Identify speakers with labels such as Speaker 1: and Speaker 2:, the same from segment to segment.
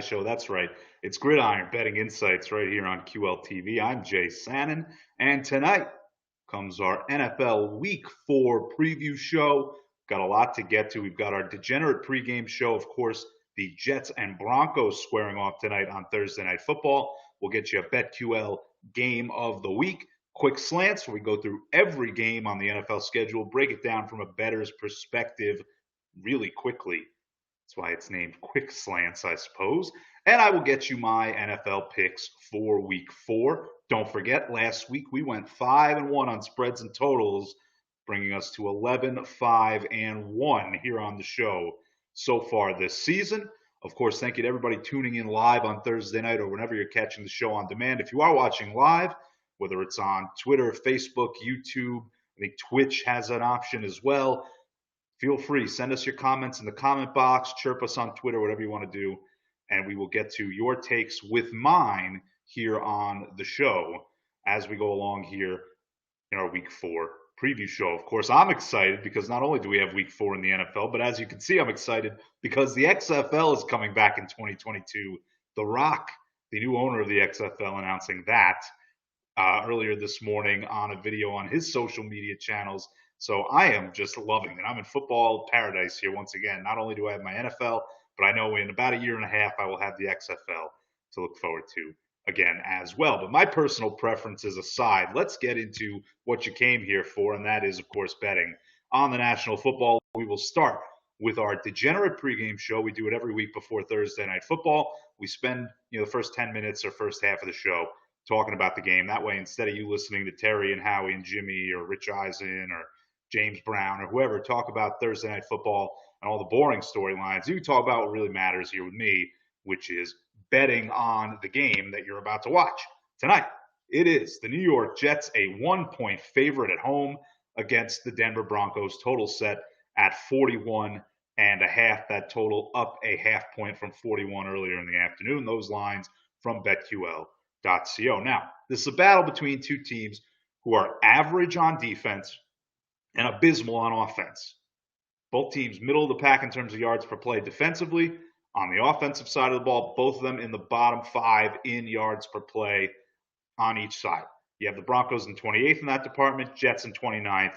Speaker 1: Show. That's right. It's Gridiron Betting Insights right here on QLTV. I'm Jay Sanin, and tonight comes our NFL Week 4 preview show. Got a lot to get to. We've got our degenerate pregame show, of course, the Jets and Broncos squaring off tonight on Thursday Night Football. We'll get you a BetQL game of the week. Quick slants where we go through every game on the NFL schedule, break it down from a bettor's perspective really quickly. That's why it's named Quick Slants, I suppose. And I will get you my NFL picks for week 4. Don't forget, last week we went 5-1 on spreads and totals, bringing us to 11-5-1 here on the show so far this season. Of course, thank you to everybody tuning in live on Thursday night or whenever you're catching the show on demand. If you are watching live, whether it's on Twitter, Facebook, YouTube, I think Twitch has an option as well. Feel free, send us your comments in the comment box, chirp us on Twitter, whatever you want to do, and we will get to your takes with mine here on the show as we go along here in our Week 4 preview show. Of course, I'm excited because not only do we have Week 4 in the NFL, but as you can see, I'm excited because the XFL is coming back in 2022. The Rock, the new owner of the XFL, announcing that earlier this morning on a video on his social media channels. So I am just loving it. I'm in football paradise here once again. Not only do I have my NFL, but I know in about a year and a half I will have the XFL to look forward to again as well. But my personal preferences aside, let's get into what you came here for, and that is, of course, betting on the National Football. We will start with our degenerate pregame show. We do it every week before Thursday Night Football. We spend the first 10 minutes or first half of the show talking about the game. That way, instead of you listening to Terry and Howie and Jimmy or Rich Eisen or James Brown or whoever talk about Thursday Night Football and all the boring storylines, you talk about what really matters here with me, which is betting on the game that you're about to watch. Tonight, it is the New York Jets, a 1-point favorite at home against the Denver Broncos. Total set at 41.5. That total up a half point from 41 earlier in the afternoon. Those lines from BetQL.co. Now, this is a battle between two teams who are average on defense and abysmal on offense. Both teams middle of the pack in terms of yards per play defensively. On the offensive side of the ball, both of them in the bottom 5 in yards per play on each side. You have the Broncos in 28th in that department, Jets in 29th.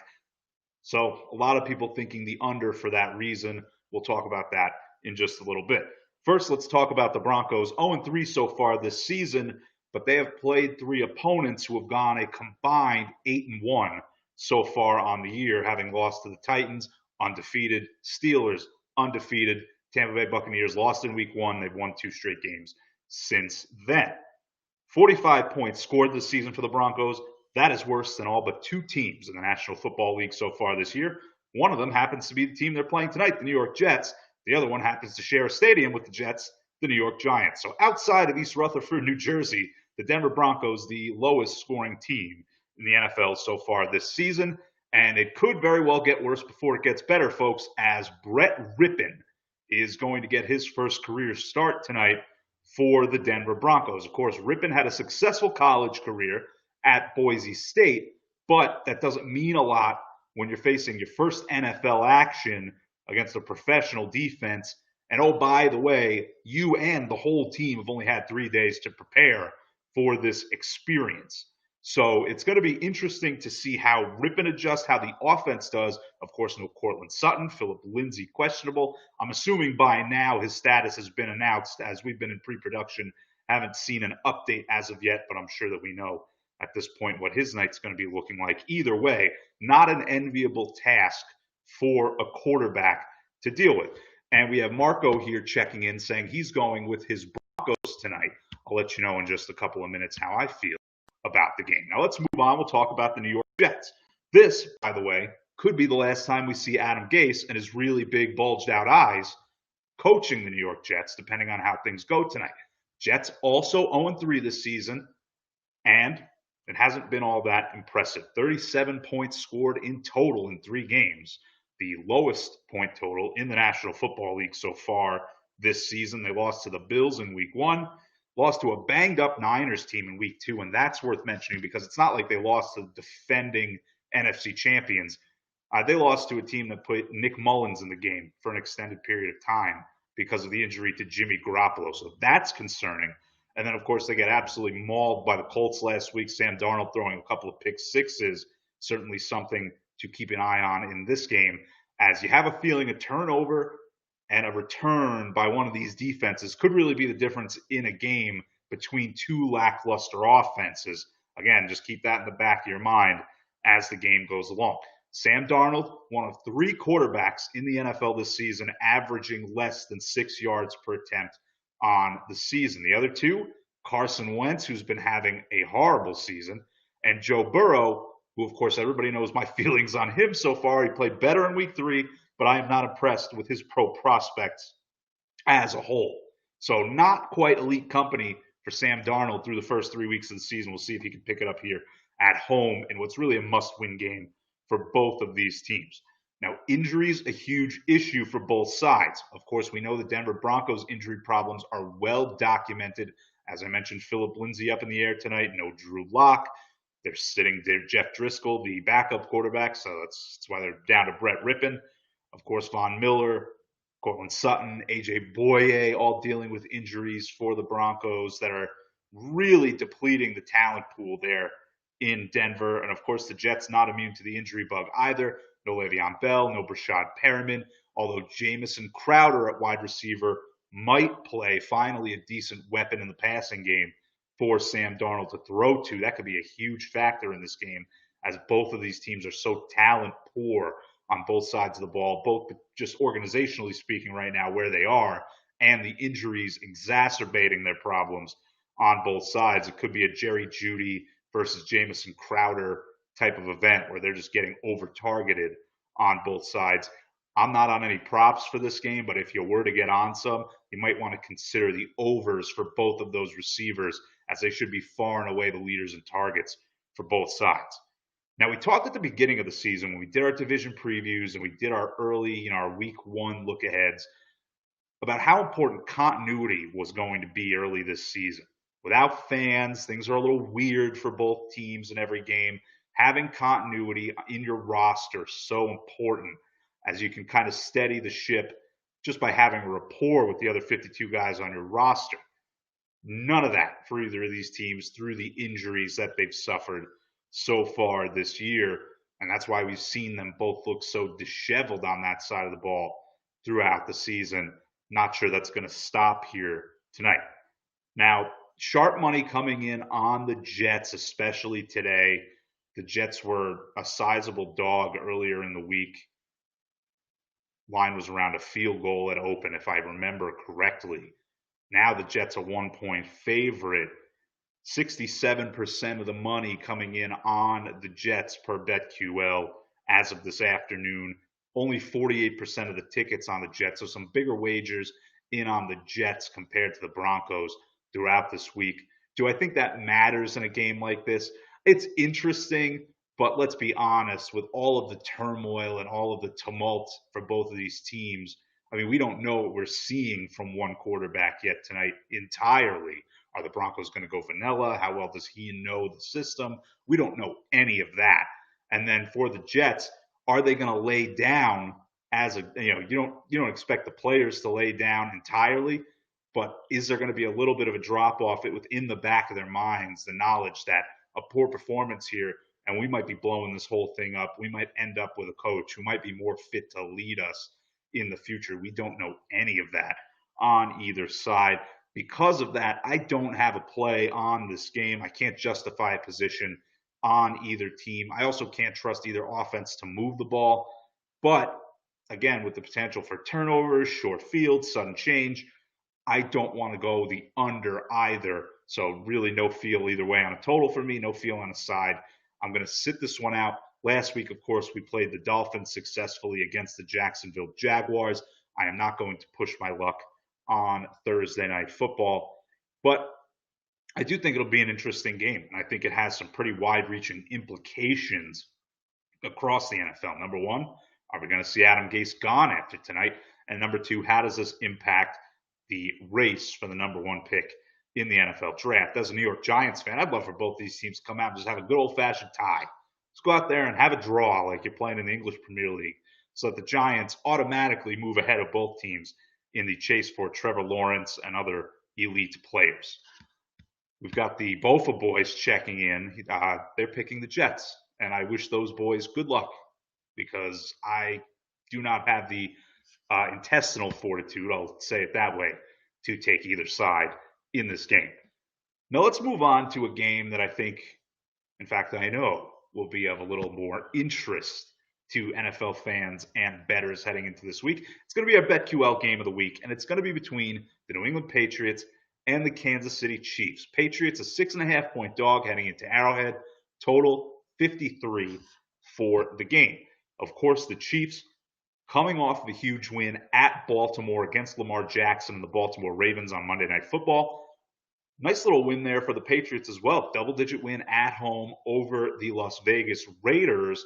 Speaker 1: So a lot of people thinking the under for that reason. We'll talk about that in just a little bit. First, let's talk about the Broncos. 0-3 so far this season, but they have played 3 opponents who have gone a combined 8-1 so far on the year, having lost to the Titans, undefeated, Steelers, undefeated, Tampa Bay Buccaneers lost in week 1. They've won 2 straight games since then. 45 points scored this season for the Broncos. That is worse than all but 2 teams in the National Football League so far this year. One of them happens to be the team they're playing tonight, the New York Jets. The other one happens to share a stadium with the Jets, the New York Giants. So outside of East Rutherford, New Jersey, the Denver Broncos, the lowest scoring team in the NFL so far this season. And it could very well get worse before it gets better, folks, as Brett Rippon is going to get his first career start tonight for the Denver Broncos. Of course, Rippon had a successful college career at Boise State, but that doesn't mean a lot when you're facing your first NFL action against a professional defense. And oh, by the way, you and the whole team have only had 3 days to prepare for this experience. So it's going to be interesting to see how Rippon adjusts, how the offense does. Of course, no Cortland Sutton, Philip Lindsay questionable. I'm assuming by now his status has been announced as we've been in pre-production. Haven't seen an update as of yet, but I'm sure that we know at this point what his night's going to be looking like. Either way, not an enviable task for a quarterback to deal with. And we have Marco here checking in saying he's going with his Broncos tonight. I'll let you know in just a couple of minutes how I feel about the game. Now let's move on. We'll talk about the New York Jets. This, by the way, could be the last time we see Adam Gase and his really big bulged out eyes coaching the New York Jets, depending on how things go tonight. Jets also 0-3 this season, and it hasn't been all that impressive. 37 points scored in total in 3 games, the lowest point total in the National Football League so far this season. They lost to the Bills in week 1. Lost to a banged-up Niners team in week 2, and that's worth mentioning because it's not like they lost to the defending NFC champions. They lost to a team that put Nick Mullins in the game for an extended period of time because of the injury to Jimmy Garoppolo. So that's concerning. And then, of course, they get absolutely mauled by the Colts last week. Sam Darnold throwing a couple of pick sixes, certainly something to keep an eye on in this game, as you have a feeling a turnover and a return by one of these defenses could really be the difference in a game between two lackluster offenses. Again, just keep that in the back of your mind as the game goes along. Sam Darnold, one of three quarterbacks in the NFL this season, averaging less than 6 yards per attempt on the season. The other two, Carson Wentz, who's been having a horrible season, and Joe Burrow, who, of course, everybody knows my feelings on him so far. He played better in week 3, but I am not impressed with his pro prospects as a whole. So not quite elite company for Sam Darnold through the first 3 weeks of the season. We'll see if he can pick it up here at home in what's really a must-win game for both of these teams. Now, injuries, a huge issue for both sides. Of course, we know the Denver Broncos injury problems are well documented. As I mentioned, Phillip Lindsay up in the air tonight. No Drew Lock. They're sitting there, Jeff Driscoll, the backup quarterback. So that's why they're down to Brett Rippon. Of course, Von Miller, Cortland Sutton, AJ Boye, all dealing with injuries for the Broncos that are really depleting the talent pool there in Denver. And of course, the Jets not immune to the injury bug either. No Le'Veon Bell, no Brashad Perriman, although Jamison Crowder at wide receiver might play, finally a decent weapon in the passing game for Sam Darnold to throw to. That could be a huge factor in this game, as both of these teams are so talent poor on both sides of the ball, both just organizationally speaking right now where they are, and the injuries exacerbating their problems on both sides. It could be a Jerry Jeudy versus Jamison Crowder type of event where they're just getting over targeted on both sides. I'm not on any props for this game, but if you were to get on some, you might want to consider the overs for both of those receivers, as they should be far and away the leaders in targets for both sides. Now, we talked at the beginning of the season when we did our division previews and we did our early, our week 1 look aheads about how important continuity was going to be early this season. Without fans, things are a little weird for both teams in every game. Having continuity in your roster is so important, as you can kind of steady the ship just by having a rapport with the other 52 guys on your roster. None of that for either of these teams through the injuries that they've suffered so far this year. And that's why we've seen them both look so disheveled on that side of the ball throughout the season. Not sure that's going to stop here tonight. Now, sharp money coming in on the Jets, especially today. The Jets were a sizable dog earlier in the week. Line was around a field goal at open, if I remember correctly. Now the Jets a 1-point favorite. 67% of the money coming in on the Jets per BetQL as of this afternoon. Only 48% of the tickets on the Jets. So some bigger wagers in on the Jets compared to the Broncos throughout this week. Do I think that matters in a game like this? It's interesting, but let's be honest, with all of the turmoil and all of the tumult for both of these teams, I mean, we don't know what we're seeing from one quarterback yet tonight entirely. Are the Broncos going to go vanilla? How well does he know the system? We don't know any of that. And then for the Jets, are they going to lay down as a, you don't expect the players to lay down entirely, but is there going to be a little bit of a drop off within the back of their minds, the knowledge that a poor performance here and we might be blowing this whole thing up. We might end up with a coach who might be more fit to lead us in the future. We don't know any of that on either side. Because of that, I don't have a play on this game. I can't justify a position on either team. I also can't trust either offense to move the ball. But again, with the potential for turnovers, short fields, sudden change, I don't want to go the under either. So really no feel either way on a total for me, no feel on a side. I'm going to sit this one out. Last week, of course, we played the Dolphins successfully against the Jacksonville Jaguars. I am not going to push my luck on Thursday Night Football. But I do think it'll be an interesting game. And I think it has some pretty wide-reaching implications across the NFL. Number one, are we going to see Adam Gase gone after tonight? And number two, how does this impact the race for the number one pick in the NFL draft? As a New York Giants fan, I'd love for both these teams to come out and just have a good old-fashioned tie. Let's go out there and have a draw like you're playing in the English Premier League so that the Giants automatically move ahead of both teams in the chase for Trevor Lawrence and other elite players. We've got the Bofa boys checking in. They're picking the Jets, and I wish those boys good luck because I do not have the intestinal fortitude, I'll say it that way, to take either side in this game. Now let's move on to a game that I think, in fact, I know will be of a little more interest to NFL fans and bettors heading into this week. It's going to be our BetQL game of the week, and it's going to be between the New England Patriots and the Kansas City Chiefs. Patriots a 6.5-point dog heading into Arrowhead. Total 53 for the game. Of course, the Chiefs coming off of a huge win at Baltimore against Lamar Jackson and the Baltimore Ravens on Monday Night Football. Nice little win there for the Patriots as well. Double-digit win at home over the Las Vegas Raiders.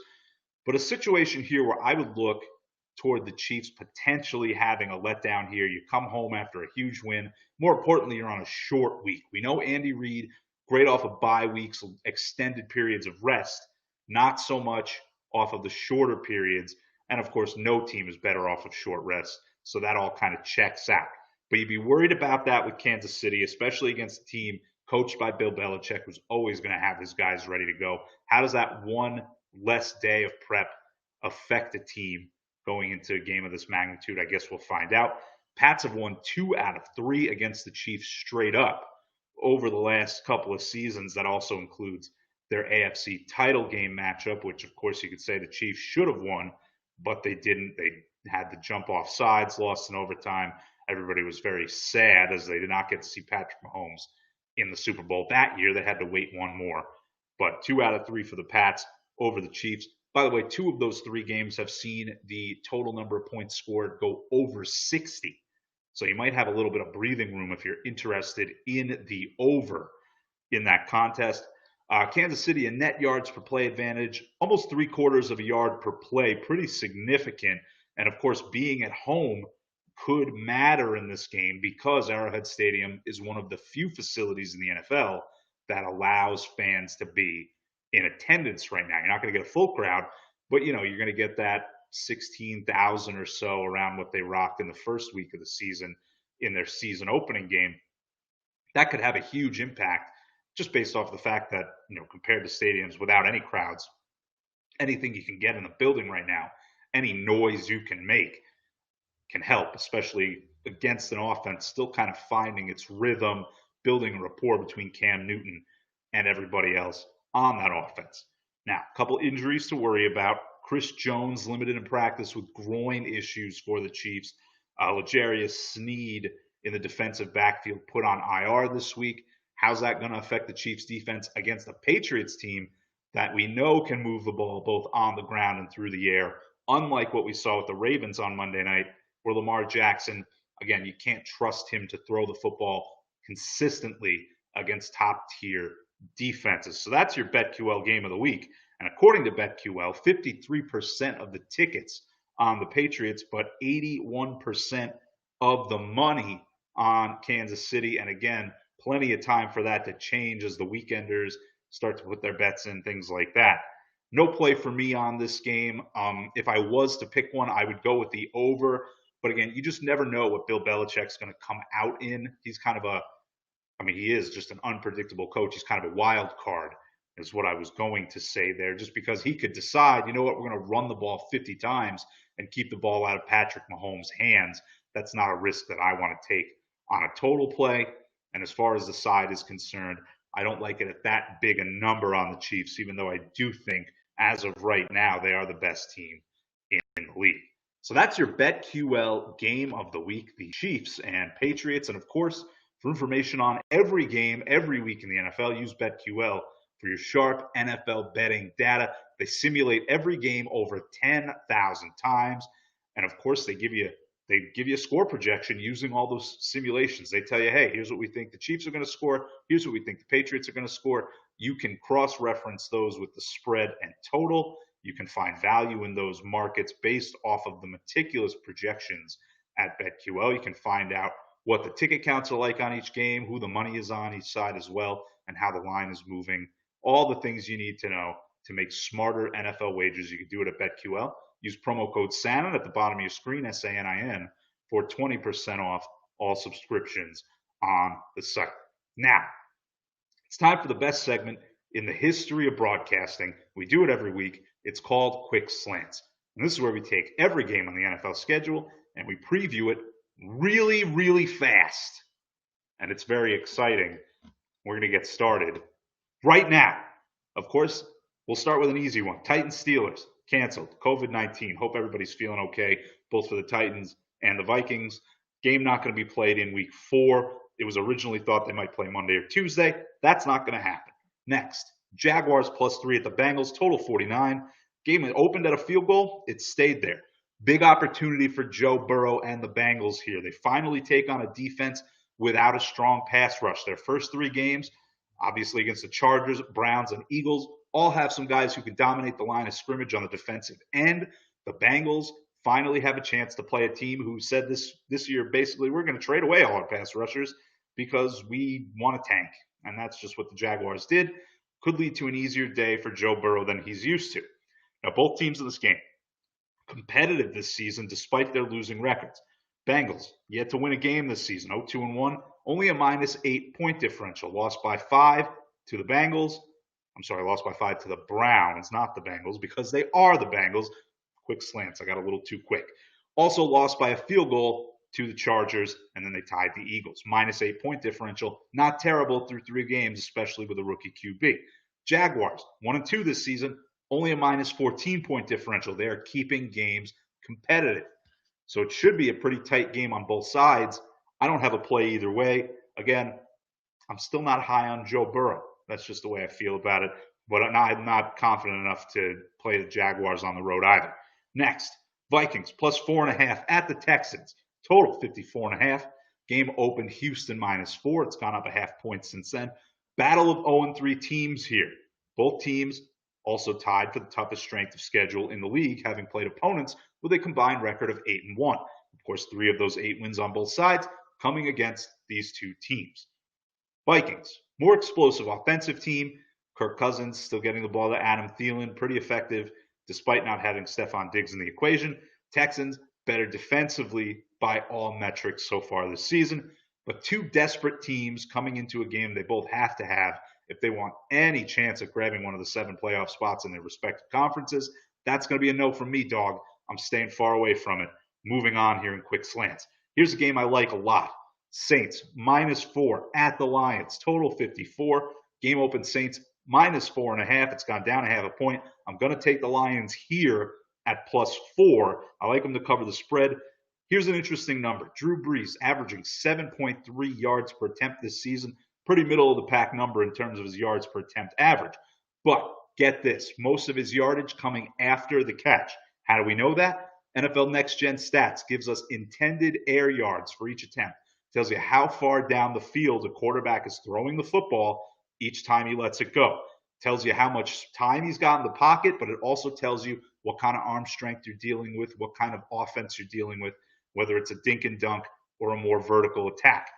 Speaker 1: But a situation here where I would look toward the Chiefs potentially having a letdown here. You come home after a huge win. More importantly, you're on a short week. We know Andy Reid, great off of bye weeks, extended periods of rest, not so much off of the shorter periods. And of course, no team is better off of short rest. So that all kind of checks out. But you'd be worried about that with Kansas City, especially against a team coached by Bill Belichick, who's always going to have his guys ready to go. How does that one less day of prep affect a team going into a game of this magnitude? I guess we'll find out. Pats have won 2 out of 3 against the Chiefs straight up over the last couple of seasons. That also includes their AFC title game matchup, which of course you could say the Chiefs should have won, but they didn't. They had to jump off sides, lost in overtime. Everybody was very sad as they did not get to see Patrick Mahomes in the Super Bowl that year. They had to wait one more. But 2 out of 3 for the Pats over the Chiefs. By the way, 2 of those 3 games have seen the total number of points scored go over 60. So you might have a little bit of breathing room if you're interested in the over in that contest. Kansas City, a net yards per play advantage, almost 3/4 of a yard per play, pretty significant. And of course, being at home could matter in this game because Arrowhead Stadium is one of the few facilities in the NFL that allows fans to be in attendance right now. You're not going to get a full crowd, but you're going to get that 16,000 or so around what they rocked in the first week of the season in their season opening game. That could have a huge impact just based off the fact that, compared to stadiums without any crowds, anything you can get in the building right now, any noise you can make can help, especially against an offense still kind of finding its rhythm, building a rapport between Cam Newton and everybody else on that offense. Now, a couple injuries to worry about. Chris Jones limited in practice with groin issues for the Chiefs. L'Jarius Sneed in the defensive backfield put on IR this week. How's that going to affect the Chiefs defense against the Patriots team that we know can move the ball both on the ground and through the air, unlike what we saw with the Ravens on Monday night, where Lamar Jackson, again, you can't trust him to throw the football consistently against top-tier defenses. So that's your BetQL game of the week. And according to BetQL, 53% of the tickets on the Patriots, but 81% of the money on Kansas City. And again, plenty of time for that to change as the weekenders start to put their bets in, things like that. No play for me on this game. If I was to pick one, I would go with the over. But again, you just never know what Bill Belichick's going to come out in. He's kind of he is just an unpredictable coach. He's kind of a wild card, is what I was going to say there, just because he could decide, we're going to run the ball 50 times and keep the ball out of Patrick Mahomes' hands. That's not a risk that I want to take on a total play. And as far as the side is concerned, I don't like it at that big a number on the Chiefs, even though I do think, as of right now, they are the best team in the league. So that's your BetQL game of the week, the Chiefs and Patriots. And of course, for information on every game, every week in the NFL, use BetQL for your sharp NFL betting data. They simulate every game over 10,000 times. And of course, they give you a score projection using all those simulations. They tell you, hey, here's what we think the Chiefs are going to score. Here's what we think the Patriots are going to score. You can cross-reference those with the spread and total. You can find value in those markets based off of the meticulous projections at BetQL. You can find out what the ticket counts are like on each game, who the money is on each side as well, and how the line is moving. All the things you need to know to make smarter NFL wagers. You can do it at BetQL. Use promo code SANIN at the bottom of your screen, SANIN, for 20% off all subscriptions on the site. Now, it's time for the best segment in the history of broadcasting. We do it every week. It's called Quick Slants. And this is where we take every game on the NFL schedule and we preview it really, really fast. And it's very exciting. We're going to get started right now. Of course, we'll start with an easy one. Titans Steelers canceled. COVID-19. Hope everybody's feeling okay, both for the Titans and the Vikings. Game not going to be played in week 4. It was originally thought they might play Monday or Tuesday. That's not going to happen. Next, Jaguars +3 at the Bengals, total 49. Game opened at a field goal. It stayed there. Big opportunity for Joe Burrow and the Bengals here. They finally take on a defense without a strong pass rush. Their first 3 games, obviously against the Chargers, Browns, and Eagles, all have some guys who can dominate the line of scrimmage on the defensive end. The Bengals finally have a chance to play a team who said this year, basically, we're going to trade away all our pass rushers because we want to tank. And that's just what the Jaguars did. Could lead to an easier day for Joe Burrow than he's used to. Now, both teams in this game, competitive this season despite their losing records. Bengals, yet to win a game this season, 0-2-1, only a -8 point differential. Lost by 5 to the Bengals. Lost by 5 to the Browns, not the Bengals, because they are the Bengals. Quick slants, I got a little too quick. Also lost by a field goal to the Chargers, and then they tied the Eagles. -8 point differential, not terrible through 3 games, especially with a rookie QB. Jaguars, 1-2 this season, only a -14 point differential. They are keeping games competitive. So it should be a pretty tight game on both sides. I don't have a play either way. Again, I'm still not high on Joe Burrow. That's just the way I feel about it. But I'm not confident enough to play the Jaguars on the road either. Next, Vikings +4.5 at the Texans. Total 54.5. Game opened Houston -4. It's gone up a half point since then. Battle of 0-3 teams here. Both teams also tied for the toughest strength of schedule in the league, having played opponents with a combined record of 8-1. Of course, 3 of those 8 wins on both sides coming against these 2 teams. Vikings, more explosive offensive team. Kirk Cousins still getting the ball to Adam Thielen, pretty effective despite not having Stephon Diggs in the equation. Texans, better defensively by all metrics so far this season. But 2 desperate teams coming into a game they both have to have if they want any chance at grabbing one of the 7 playoff spots in their respective conferences. That's going to be a no from me, dog. I'm staying far away from it. Moving on here in quick slants. Here's a game I like a lot. Saints -4 at the Lions. Total 54. Game open Saints -4.5. It's gone down a half a point. I'm going to take the Lions here at +4. I like them to cover the spread. Here's an interesting number. Drew Brees averaging 7.3 yards per attempt this season. Pretty middle of the pack number in terms of his yards per attempt average. But get this, most of his yardage coming after the catch. How do we know that? NFL Next Gen Stats gives us intended air yards for each attempt. Tells you how far down the field a quarterback is throwing the football each time he lets it go. Tells you how much time he's got in the pocket, but it also tells you what kind of arm strength you're dealing with, what kind of offense you're dealing with, whether it's a dink and dunk or a more vertical attack.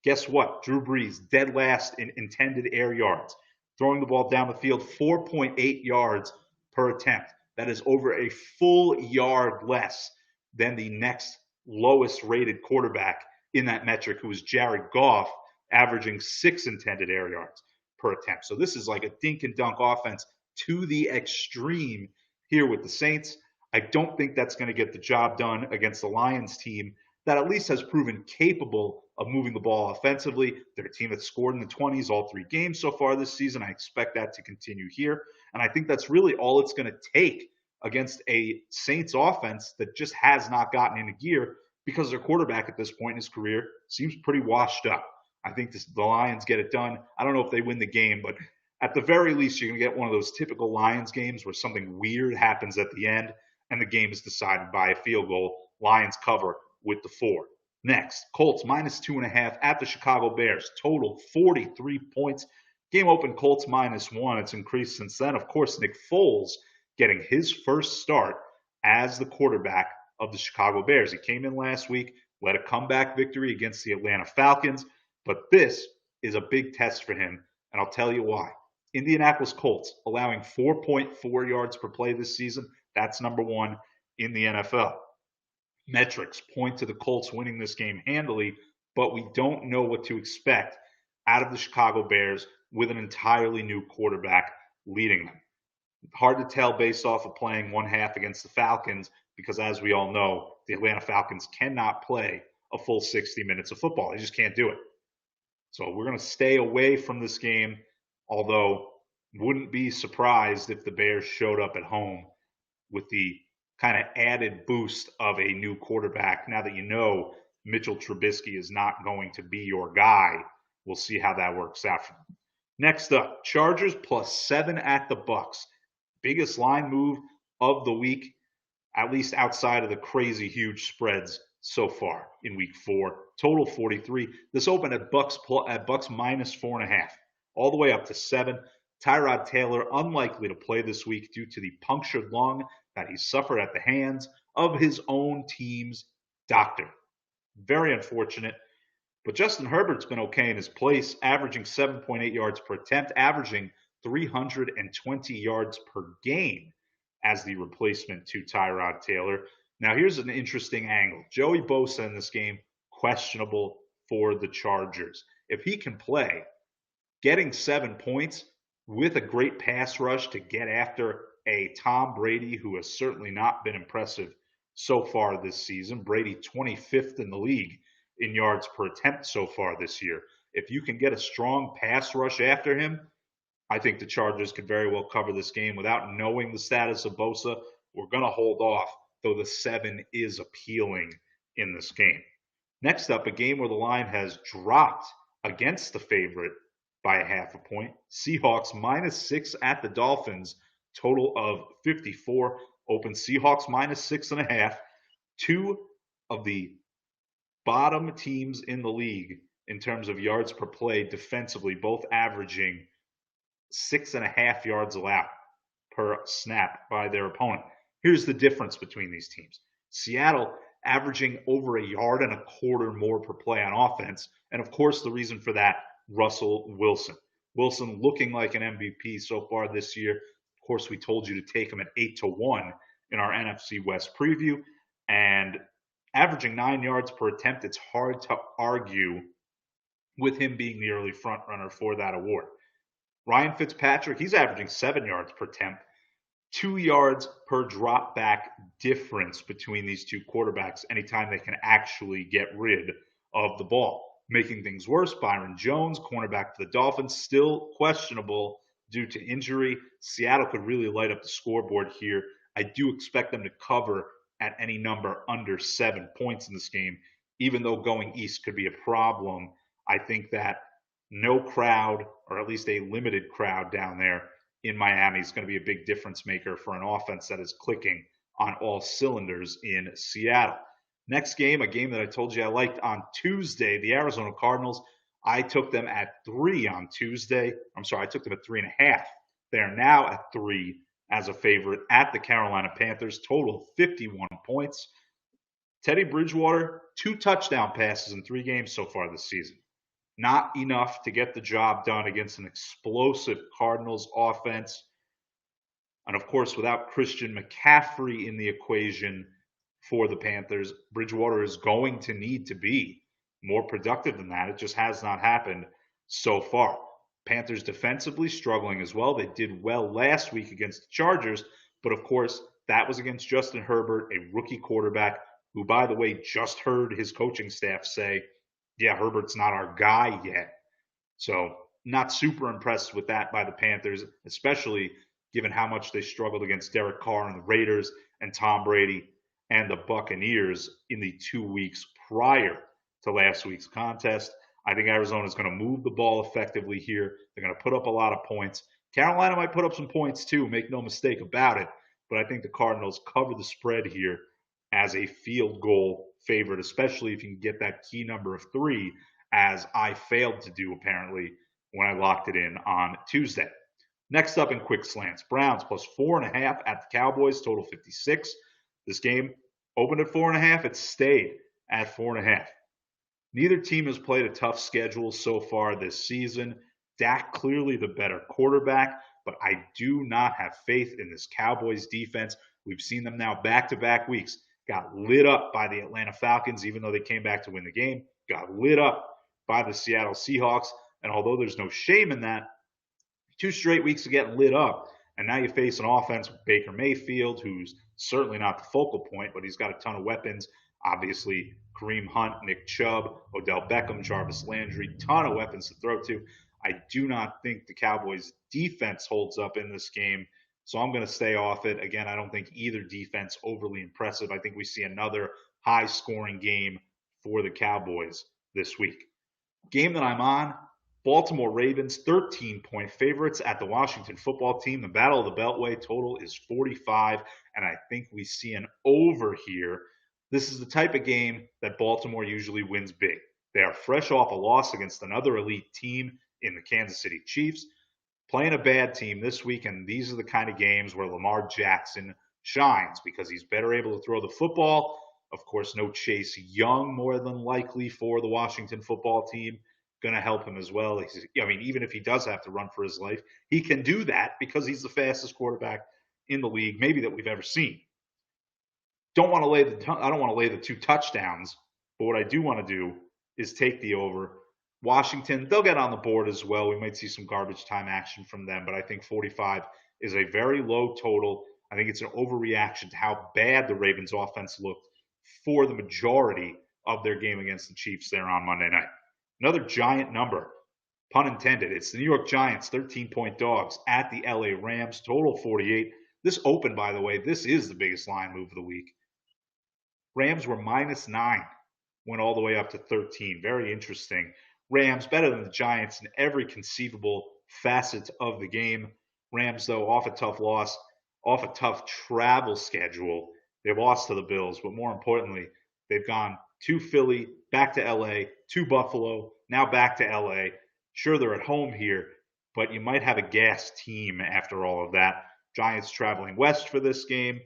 Speaker 1: Guess what? Drew Brees, dead last in intended air yards. Throwing the ball down the field, 4.8 yards per attempt. That is over a full yard less than the next lowest rated quarterback in that metric, who was Jared Goff, averaging 6 intended air yards per attempt. So this is like a dink and dunk offense to the extreme here with the Saints. I don't think that's going to get the job done against the Lions team that at least has proven capable of moving the ball offensively. They're a team that's scored in the 20s all 3 games so far this season. I expect that to continue here. And I think that's really all it's going to take against a Saints offense that just has not gotten into gear, because their quarterback at this point in his career seems pretty washed up. I think the Lions get it done. I don't know if they win the game, but at the very least, you're going to get one of those typical Lions games where something weird happens at the end and the game is decided by a field goal. Lions cover with the 4. Next, Colts -2.5 at the Chicago Bears. Total 43 points. Game open Colts -1. It's increased since then. Of course, Nick Foles getting his first start as the quarterback of the Chicago Bears. He came in last week, led a comeback victory against the Atlanta Falcons, but this is a big test for him, and I'll tell you why. Indianapolis Colts allowing 4.4 yards per play this season. That's number 1 in the NFL. metrics point to the Colts winning this game handily, but we don't know what to expect out of the Chicago Bears with an entirely new quarterback leading them. Hard to tell based off of playing one half against the Falcons because, as we all know, the Atlanta Falcons cannot play a full 60 minutes of football. They just can't do it. So we're going to stay away from this game, although wouldn't be surprised if the Bears showed up at home with the kind of added boost of a new quarterback. Now that you know Mitchell Trubisky is not going to be your guy, we'll see how that works out for them. Next up, Chargers +7 at the Bucks. Biggest line move of the week, at least outside of the crazy huge spreads so far in week 4. Total 43. This opened at Bucks -4.5, all the way up to 7. Tyrod Taylor unlikely to play this week due to the punctured lung that he suffered at the hands of his own team's doctor. Very unfortunate. But Justin Herbert's been okay in his place, averaging 7.8 yards per attempt, averaging 320 yards per game as the replacement to Tyrod Taylor. Now, here's an interesting angle. Joey Bosa in this game, questionable for the Chargers. If he can play, getting 7 points with a great pass rush to get after a Tom Brady who has certainly not been impressive so far this season. Brady 25th in the league in yards per attempt so far this year. If you can get a strong pass rush after him, I think the Chargers could very well cover this game. Without knowing the status of Bosa, we're going to hold off, though the 7 is appealing in this game. Next up, a game where the line has dropped against the favorite by 0.5 point. Seahawks -6 at the Dolphins, total of 54. Open Seahawks -6.5. 2 of the bottom teams in the league in terms of yards per play defensively, both averaging 6.5 yards allowed per snap by their opponent. Here's the difference between these teams. Seattle averaging over 1.25 yards more per play on offense. And of course, the reason for that, Russell Wilson. Wilson looking like an MVP so far this year. Of course, we told you to take him at 8-1 in our NFC West preview. And averaging 9 yards per attempt, it's hard to argue with him being the early front runner for that award. Ryan Fitzpatrick, he's averaging 7 yards per attempt. 2 yards per drop back difference between these two quarterbacks anytime they can actually get rid of the ball. Making things worse, Byron Jones, cornerback for the Dolphins, still questionable due to injury. Seattle could really light up the scoreboard here. I do expect them to cover at any number under 7 points in this game, even though going east could be a problem. I think that no crowd, or at least a limited crowd down there in Miami, is going to be a big difference maker for an offense that is clicking on all cylinders in Seattle. Next game, a game that I told you I liked on Tuesday, the Arizona Cardinals. I took them at 3 on Tuesday. I took them at 3.5. They are now at 3 as a favorite at the Carolina Panthers. Total 51 points. Teddy Bridgewater, 2 touchdown passes in 3 games so far this season. Not enough to get the job done against an explosive Cardinals offense. And of course, without Christian McCaffrey in the equation for the Panthers, Bridgewater is going to need to be more productive than that. It just has not happened so far. Panthers defensively struggling as well. They did well last week against the Chargers, but of course, that was against Justin Herbert, a rookie quarterback who, by the way, just heard his coaching staff say, yeah, Herbert's not our guy yet. So not super impressed with that by the Panthers, especially given how much they struggled against Derek Carr and the Raiders and Tom Brady and the Buccaneers in the 2 weeks prior to last week's contest. I think Arizona is going to move the ball effectively here. They're going to put up a lot of points. Carolina might put up some points too, make no mistake about it. But I think the Cardinals cover the spread here as a field goal favorite, especially if you can get that key number of 3, as I failed to do apparently when I locked it in on Tuesday. Next up in quick slants, Browns +4.5 at the Cowboys, total 56. This game opened at 4.5. It stayed at 4.5. Neither team has played a tough schedule so far this season. Dak clearly the better quarterback, but I do not have faith in this Cowboys defense. We've seen them now back-to-back weeks got lit up by the Atlanta Falcons, even though they came back to win the game, got lit up by the Seattle Seahawks. And although there's no shame in that, 2 straight weeks of getting lit up. And now you face an offense with Baker Mayfield, who's certainly not the focal point, but he's got a ton of weapons. Obviously, Kareem Hunt, Nick Chubb, Odell Beckham, Jarvis Landry, ton of weapons to throw to. I do not think the Cowboys' defense holds up in this game, so I'm going to stay off it. Again, I don't think either defense overly impressive. I think we see another high-scoring game for the Cowboys this week. Game that I'm on, Baltimore Ravens, 13-point favorites at the Washington football team. The Battle of the Beltway total is 45, and I think we see an over here. This is the type of game that Baltimore usually wins big. They are fresh off a loss against another elite team in the Kansas City Chiefs, playing a bad team this week, and these are the kind of games where Lamar Jackson shines because he's better able to throw the football. Of course, no Chase Young more than likely for the Washington football team. Going to help him as well. Even if he does have to run for his life, he can do that because he's the fastest quarterback in the league, maybe that we've ever seen. I don't want to lay the 2 touchdowns, but what I do want to do is take the over. Washington, they'll get on the board as well. We might see some garbage time action from them, but I think 45 is a very low total. I think it's an overreaction to how bad the Ravens offense looked for the majority of their game against the Chiefs there on Monday night. Another giant number, pun intended. It's the New York Giants, 13-point dogs at the LA Rams, total 48. This opened, by the way, this is the biggest line move of the week. Rams were -9, went all the way up to 13. Very interesting. Rams better than the Giants in every conceivable facet of the game. Rams, though, off a tough loss, off a tough travel schedule. They've lost to the Bills, but more importantly, they've gone to Philly, back to LA, to Buffalo, now back to LA. Sure, they're at home here, but you might have a gas team after all of that. Giants traveling west for this game.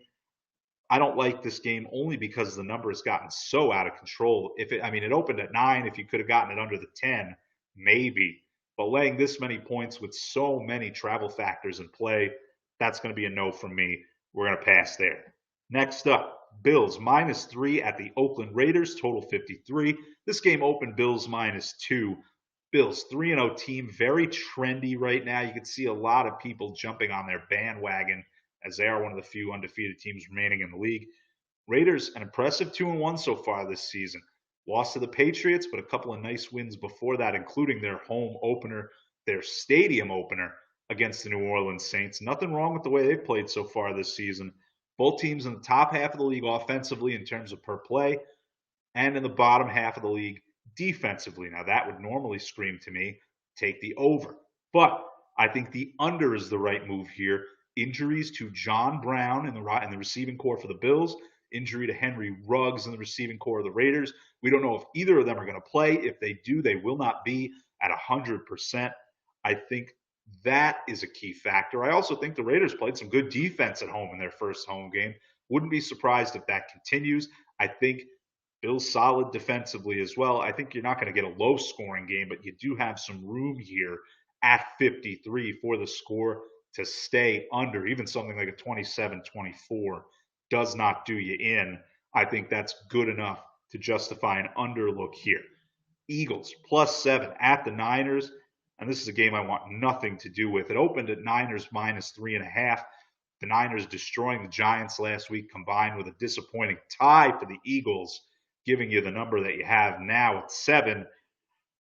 Speaker 1: I don't like this game only because the number has gotten so out of control. It opened at 9. If you could have gotten it under the 10, maybe. But laying this many points with so many travel factors in play, that's going to be a no from me. We're going to pass there. Next up, Bills -3 at the Oakland Raiders, total 53. This game opened Bills -2. Bills 3-0 team, very trendy right now. You can see a lot of people jumping on their bandwagon as they are one of the few undefeated teams remaining in the league. Raiders, an impressive 2-1 so far this season. Lost to the Patriots, but a couple of nice wins before that, including their home opener, their stadium opener against the New Orleans Saints. Nothing wrong with the way they've played so far this season. Both teams in the top half of the league offensively in terms of per play, and in the bottom half of the league defensively. Now, that would normally scream to me, take the over. But I think the under is the right move here. Injuries to John Brown in the receiving corps for the Bills, injury to Henry Ruggs in the receiving corps of the Raiders. We don't know if either of them are going to play. If they do, they will not be at 100%. I think that is a key factor. I also think the Raiders played some good defense at home in their first home game. Wouldn't be surprised if that continues. I think Bills solid defensively as well. I think you're not going to get a low-scoring game, but you do have some room here at 53 for the score to stay under. Even something like a 27-24 does not do you in. I think that's good enough to justify an under look here. Eagles +7 at the Niners. And this is a game I want nothing to do with. It opened at Niners -3.5. The Niners destroying the Giants last week, combined with a disappointing tie for the Eagles, giving you the number that you have now at 7.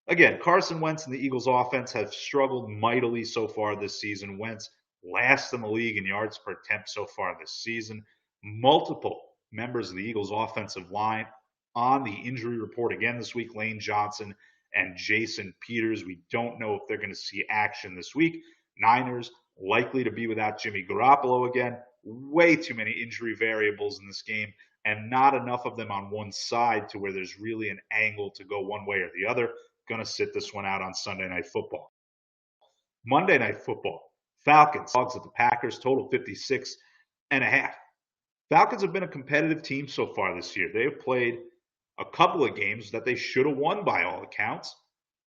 Speaker 1: Again, Carson Wentz and the Eagles offense have struggled mightily so far this season. Wentz last in the league in yards per attempt so far this season. Multiple members of the Eagles offensive line on the injury report again this week. Lane Johnson and Jason Peters. We don't know if they're going to see action this week. Niners likely to be without Jimmy Garoppolo again. Way too many injury variables in this game, and not enough of them on one side to where there's really an angle to go one way or the other. Going to sit this one out on Sunday Night Football. Monday Night Football. Falcons, dogs at the Packers, total 56.5. Falcons have been a competitive team so far this year. They have played a couple of games that they should have won by all accounts.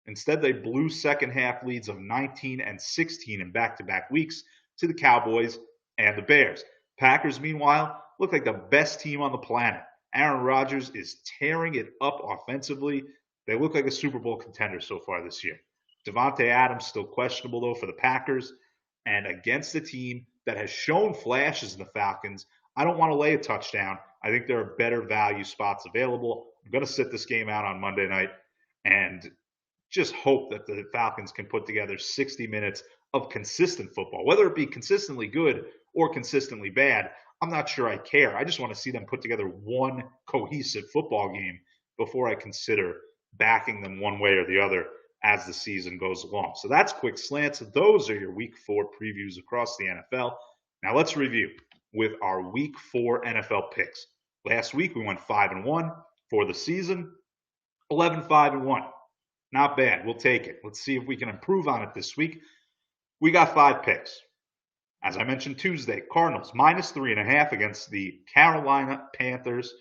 Speaker 1: Instead, they blew second half leads of 19 and 16 in back-to-back weeks to the Cowboys and the Bears. Packers, meanwhile, look like the best team on the planet Aaron Rodgers is tearing it up offensively. They look like a Super Bowl contender so far this year. Devontae Adams still questionable, though, for the Packers. And against a team that has shown flashes in the Falcons, I don't want to lay a touchdown. I think there are better value spots available. I'm going to sit this game out on Monday night and just hope that the Falcons can put together 60 minutes of consistent football. Whether it be consistently good or consistently bad, I'm not sure I care. I just want to see them put together one cohesive football game before I consider backing them one way or the other as the season goes along. So that's quick slants. Those are your week 4 previews across the NFL. Now let's review with our week 4 NFL picks. Last week we went 5-1 for the season, 11-5-1. Not bad. We'll take it. Let's see if we can improve on it this week. We got 5 picks. As I mentioned Tuesday, Cardinals -3.5 against the Carolina Panthers.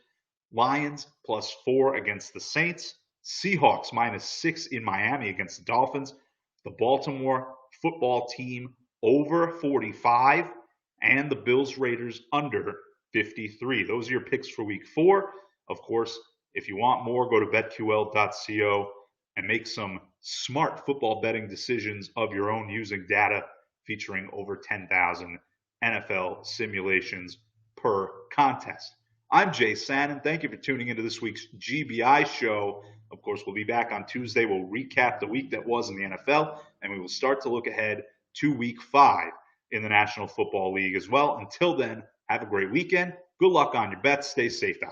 Speaker 1: Lions +4 against the Saints. Seahawks -6 in Miami against the Dolphins. The Baltimore football team over 45. And the Bills Raiders under 53. Those are your picks for week 4. Of course, if you want more, go to betql.co and make some smart football betting decisions of your own using data featuring over 10,000 NFL simulations per contest. I'm Jay Sanin. Thank you for tuning into this week's GBI show. Of course, we'll be back on Tuesday. We'll recap the week that was in the NFL, and we will start to look ahead to week 5 in the National Football League as well. Until then, have a great weekend. Good luck on your bets. Stay safe out there.